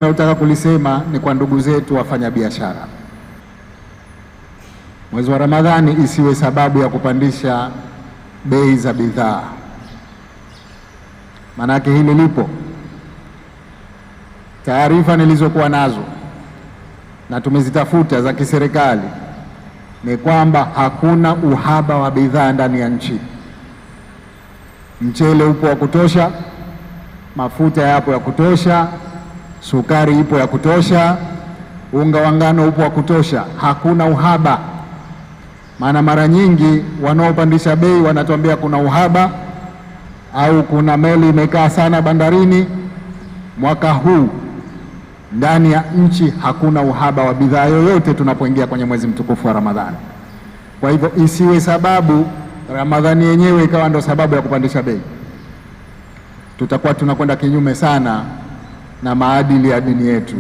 Nataka kulisema ni kwa ndugu zetu wafanya biashara. Mwezi wa Ramadhani isiwe sababu ya kupandisha bei za bidhaa. Manake hili lipo. Taarifa nilizokuwa nazo na tumezitafuta za kiserikali ni kwamba hakuna uhaba wa bidhaa ndani ya nchi. Mchele upo wa kutosha, mafuta yapo ya kutosha, sukari ipo ya kutosha, unga wa ngano upo wa kutosha, hakuna uhaba. Maana mara nyingi wanaopandisha bei wanatuambia kuna uhaba au kuna meli imekaa sana bandarini. Mwaka huu ndani ya nchi hakuna uhaba wa bidhaa yoyote tunapoingia kwenye mwezi mtukufu wa Ramadhani. Kwa hivyo isiwe sababu Ramadhani yenyewe ikawa ndo sababu ya kupandisha bei. Tutakuwa tunakwenda kinyume sana na maadili ya dini yetu.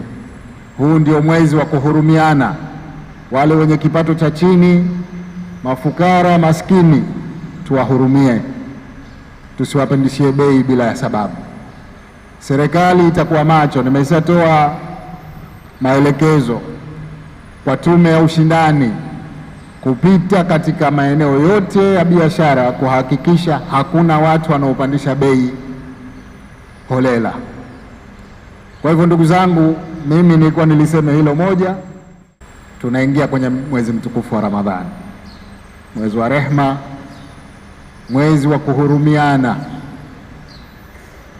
Huu ndio mwezi wa kuhurumiana. Wale wenye kipato cha chini, mafukara, maskini, tuwahurumie, tusiwapandishie bei bila ya sababu. Serikali itakuwa macho. Nimeshatoa maelekezo kwa Tume ya Ushindani kupita katika maeneo yote ya biashara kuhakikisha hakuna watu wanaopandisha bei holela. Kwa hivyo ndugu zangu, mimi nilikuwa niliseme hilo moja. Tunaingia kwenye mwezi mtukufu wa Ramadhani, mwezi wa rehma, mwezi wa kuhurumiana,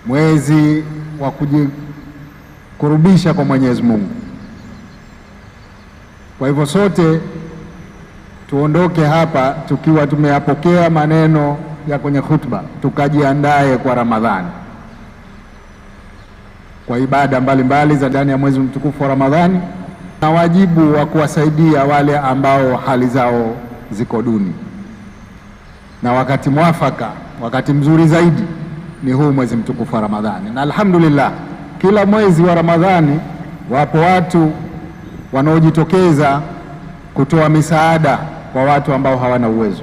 mwezi wa kujikurubisha kwa Mwenyezi Mungu. Kwa hivyo sote tuondoke hapa tukiwa tumeyapokea maneno ya kwenye khutba, tukajiandae kwa Ramadhani, kwa ibada mbalimbali za ndani ya mwezi mtukufu wa Ramadhani, na wajibu wa kuwasaidia wale ambao hali zao ziko duni. Na wakati mwafaka, wakati mzuri zaidi ni huu mwezi mtukufu wa Ramadhani. Na alhamdulillah, kila mwezi wa Ramadhani wapo watu wanaojitokeza kutoa misaada kwa watu ambao hawana uwezo.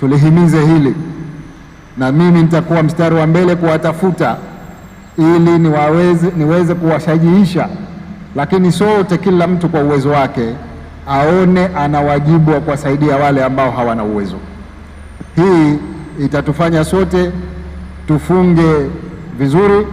Tulihimize hili, na mimi nitakuwa mstari wa mbele kuwatafuta ili niweze kuwashajiisha, lakini sote, kila mtu kwa uwezo wake aone ana wajibu wa kuwasaidia wale ambao hawana uwezo. Hii itatufanya sote tufunge vizuri